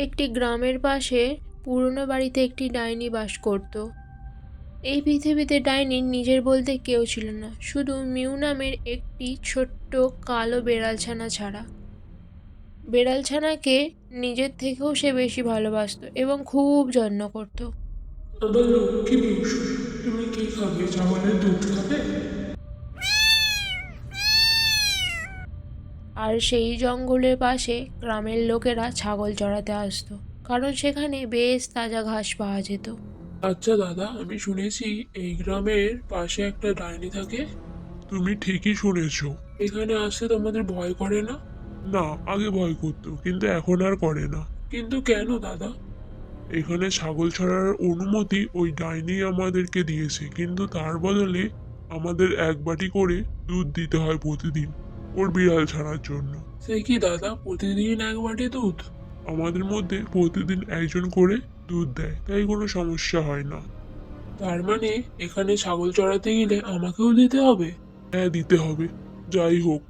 একটি গ্রামের পাশে পুরনো বাড়িতে একটি ডাইনি বাস করত। এই পৃথিবীতে ডাইনির নিজের বলতে কেউ ছিল না, শুধু মিউ নামের একটি ছোট্ট কালো বেড়ালছানা ছাড়া। বেড়ালছানাকে নিজের থেকেও সে বেশি ভালোবাসতো এবং খুব যত্ন করত। আমার লক্ষ্মী পশু, তুমি কি খাবে? ছাগলের দুধ খাবে? আর সেই জঙ্গলের পাশে গ্রামের লোকেরা ছাগল চড়াতে আসতো, কারণ সেখানে বেশ তাজা ঘাস পাওয়া যেত। আচ্ছা দাদা, আমি শুনেছি এই গ্রামের পাশে একটা ডাইনি থাকে। তুমি ঠিকই শুনেছো। এখানে আসতে তোমাদের ভয় করে না? না, আগে ভয় করতো, কিন্তু এখন আর করে না। কিন্তু কেন দাদা? এখানে ছাগল ছাড়ার অনুমতি ওই ডাইনি আমাদেরকে দিয়েছে, কিন্তু তার বদলে আমাদের এক বাটি করে দুধ দিতে হয় প্রতিদিন ওর বিড়াল ছাড়ার জন্য। সে কি দাদা, প্রতিদিন এক বাটি দুধ? আমাদের মধ্যে প্রতিদিন একজন করে দুধ দেয়, তাই কোনো সমস্যা হয় না। তার মানে এখানে ছাগল চড়াতে গেলে আমাকেও দিতে হবে? হ্যাঁ, দিতে হবে। যাই হোক,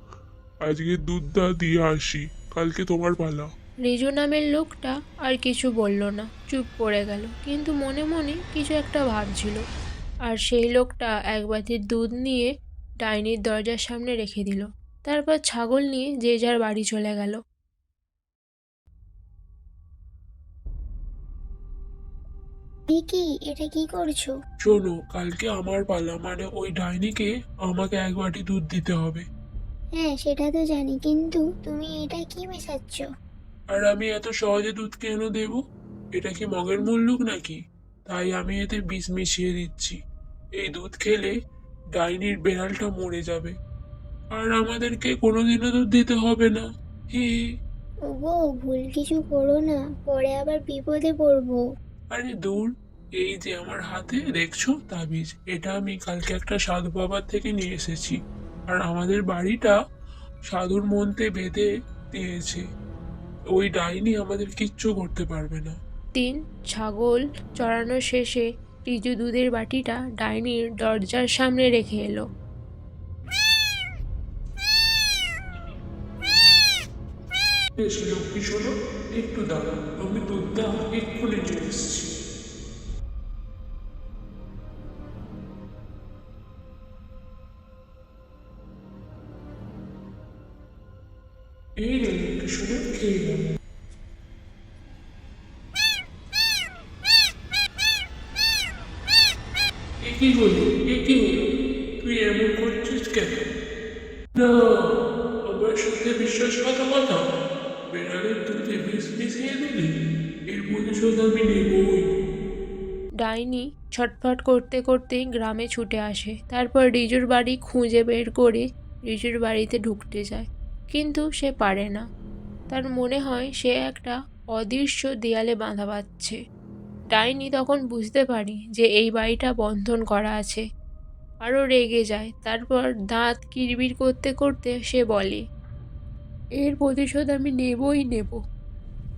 আজকে দুধটা দিয়ে আসি, কালকে তোমার পালা। রিজু নামের লোকটা আর কিছু বলল না, চুপ করে গেল, কিন্তু মনে মনে কিছু একটা ভাবছিল। আর সেই লোকটা এক বাটির দুধ নিয়ে ডাইনির দরজার সামনে রেখে দিল। তারপর ছাগল নিয়ে যে যার বাড়ি চলে গেল। কি এটা কি করছো? শোনো, কালকে আমার পালা, মানে ওই ডাইনিকে আমাকে এক বাটি দুধ দিতে হবে। হ্যাঁ, সেটা তো জানি, কিন্তু তুমি এটা কি মেশাচ্ছ? আর আমি এত সহজে দুধ কেন দেব? এটা কি মগের মুল্লুক নাকি? তাই আমি এতে বিষ মিশিয়ে দিচ্ছি। এই দুধ খেলে ডাইনির বেড়ালটা মরে যাবে, আর আমাদেরকে কোনোদিনও দুধ দিতে হবে না। হি হি। ওগো, ভুল কিছু করো না, পরে আবার বিপদে পড়বো। আরে দূর, এই যে আমার হাতে দেখছো তাবিজ, এটা আমি কালকে একটা সাধু বাবার থেকে নিয়ে এসেছি। আর আমাদের বাড়িটা সাধুর মন্ত্রে বেঁধে দিয়েছে। ওই ডাইনি আমাদের কিচ্ছু করতে পারবে না। দিন ছাগল চড়ানো শেষে রিজু দুধের বাটিটা ডাইনির দরজার সামনে রেখে এলো। বেশ লক্ষ্মী, শোনো, একটু দাঁড়াও, আমি দুধটা এক্ষুনি নিয়ে এসেছি। এই রে লক্ষ্মী, শোনো, খেয়ে নাও। এ কি হলো? এ কি হলো? তুই এমন করছিস কেন? না, আমার সাথে বিশ্বাসঘাতকতা? বেড়ালের দুধে বিষ মিশিয়ে দিলি? এর প্রতিশোধ আমি নেবই। ডাইনি ছটফট করতে করতেই গ্রামে ছুটে আসে। তারপর রিজুর বাড়ি খুঁজে বের করে রিজুর বাড়িতে ঢুকতে যায়, কিন্তু সে পারে না। তার মনে হয় সে একটা অদৃশ্য দেয়ালে বাঁধা পাচ্ছে। ডাইনি তখন বুঝতে পারি যে এই বাড়িটা বন্ধন করা আছে। আরও রেগে যায়, তারপর দাঁত কিরবির করতে করতে সে বলে, এর প্রতিশোধ আমি নেবই নেব।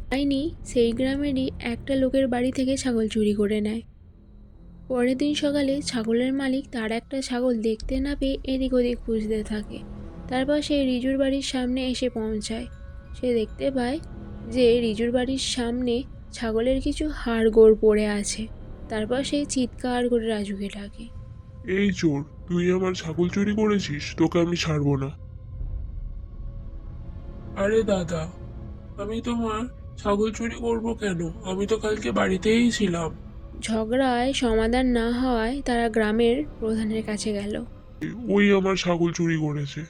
ডাইনি সেই গ্রামেরই একটা লোকের বাড়ি থেকে ছাগল চুরি করে নেয়। পরের দিন সকালে ছাগলের মালিক তার একটা ছাগল দেখতে না পেয়ে এদিক ওদিক খুঁজতে থাকে। তারপর সে রিজুর বাড়ির সামনে এসে পৌঁছায়। সে দেখতে পায় যে রিজুর বাড়ির সামনে ছাগলের কিছু হাড়গোড় পড়ে আছে। তারপর সে চিৎকার করে রাজুকে ডাকে। এই চোর, তুই আমার ছাগল চুরি করেছিস, তোকে আমি ছাড়বো না। আরে দাদা, আমি তোমার ছাগল চুরি করব কেন? আমি তো কালকে বাড়িতেই ছিলাম। ঝগড়ায় সমাধান না হওয়ায় তারা গ্রামের প্রধানের কাছে গেল। ওই আমার ছাগল চুরি করেছে।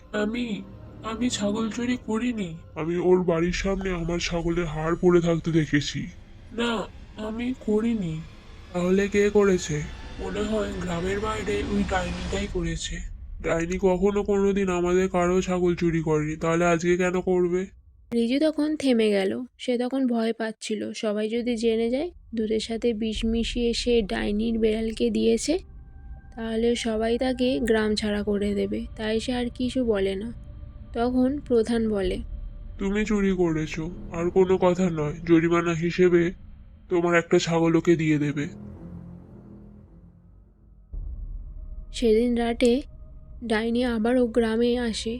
আমি ছাগল চুরি করিনি। আমি ওর বাড়ির সামনে আমার ছাগলের হাড় পড়ে থাকতে দেখেছি। না, আমি করিনি। তাহলে কে করেছে? মনে হয় গ্রামের বাইরে ওই ডাইনিটাই করেছে। ডাইনি কখনো কোনোদিন আমাদের কারো ছাগল চুরি করেনি, তাহলে আজকে কেন করবে? রিজু তখন থেমে গেল। সে তখন ভয় পাচ্ছিল, সবাই যদি জেনে যায় দুধের সাথে বিষ মিশিয়ে সে ডাইনির বেড়ালকে দিয়েছে, তাহলে সবাই তাকে গ্রাম ছাড়া করে দেবে। তাই সে আর কিছু বলে না। তখন প্রধান বলে, তুমি চুরি করেছো, আর কোনো কথা নয়, জরিমানা হিসেবে তোমার একটা ছাগল ওকে দিয়ে দেবে। সেদিন রাতে ডাইনি আবারও গ্রামে আসে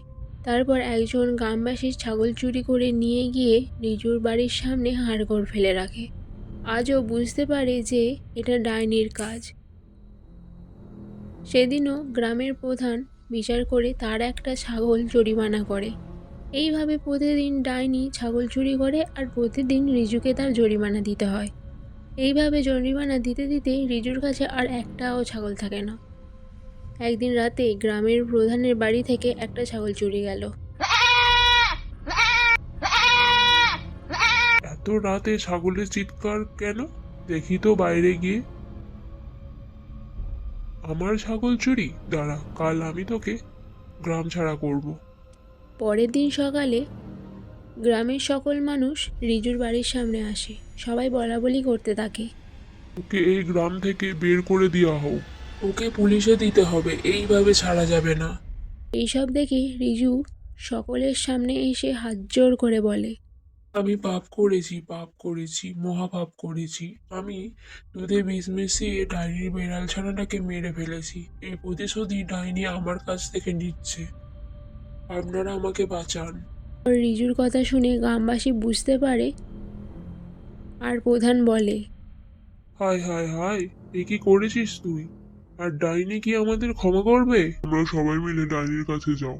তারপর একজন গ্রামবাসী ছাগল চুরি করে নিয়ে গিয়ে রিজুর বাড়ির সামনে হাড়গোড় ফেলে রাখে। আজও বুঝতে পারে যে এটা ডাইনির কাজ। সেদিনও গ্রামের প্রধান বিচার করে তার একটা ছাগল জরিমানা করে। এইভাবে প্রতিদিন ডাইনি ছাগল চুরি করে আর প্রতিদিন রিজুকে তার জরিমানা দিতে হয়। এইভাবে জরিমানা দিতে দিতে রিজুর কাছে আর একটাও ছাগল থাকে না। একদিন রাতে গ্রামের প্রধানের বাড়ি থেকে একটা ছাগল চুরি গেল। এত রাতে ছাগলের চিৎকার কেন? দেখি তো বাইরে গিয়ে। আমার ছাগল চুরি? দাঁড়া, কাল আমি তোকে গ্রাম ছাড়া করব। পরের দিন সকালে গ্রামের সকল মানুষ রিজুর বাড়ির সামনে আসে। সবাই বলাবলি করতে থাকে। ওকে এই গ্রাম থেকে বের করে দেওয়া হোক। ওকে পুলিশে দিতে হবে, এইভাবে ছাড়া যাবে না। এইসব দেখে রিজু সকলের সামনে এসে হাত জোড় করে বলে, আমি পাপ করেছি, মহাপাপ করেছি। আমি দুধে বিষ মিশিয়ে ডাইনির বেড়াল ছানাটাকে মেরে ফেলেছি। এই প্রতিশোধই ডাইনি আমার কাছ থেকে নিচ্ছে। আপনারা আমাকে বাঁচান। আর রিজুর কথা শুনে গ্রামবাসী বুঝতে পারে। আর প্রধান বলে, হায় হায় হায়, এ কি করেছিস তুই? আর ডাইনি কি আমাদের ক্ষমা করবে? তোমরা সবাই মিলে ডাইনির কাছে যাও।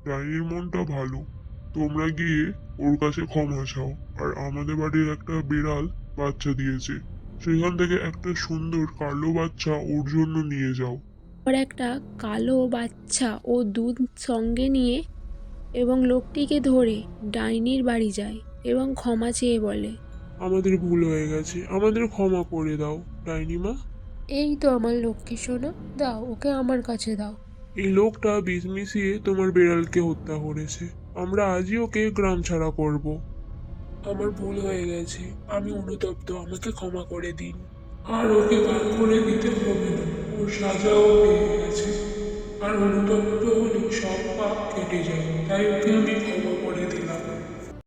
ডাইনির মনটা ভালো। তোমরা গিয়ে ওর কাছে ক্ষমা চাও। আর আমাদের বাড়ির একটা বিড়াল বাচ্চা দিয়েছে, সেখান থেকে একটা সুন্দর কালো বাচ্চা ওর জন্য নিয়ে যাও। ওর একটা কালো বাচ্চা ও দুধ সঙ্গে নিয়ে এবং লোকটিকে ধরে ডাইনির বাড়ি যায় এবং ক্ষমা চেয়ে বলে, আমাদের ভুল হয়ে গেছে, আমাদের ক্ষমা করে দাও ডাইনি মা। এই তো আমার লক্ষ্মী সোনা, দাও ওকে আমার কাছে দাও। এই লোকটা বিষ মিশিয়ে তোমার বিড়ালকে হত্যা করেছে। আমরা আজই ওকে গ্রাম ছাড়া করব। আমার ভুল হয়ে গেছে, আমি অনুতপ্ত, আমাকে ক্ষমা করে দিন। আর ওকে বার করে দিতে হবে না, ওর সাজাও পেয়ে গেছে। আর অনুতপ্ত হলে সব পাপ কেটে যায়, তাই ওকে আমি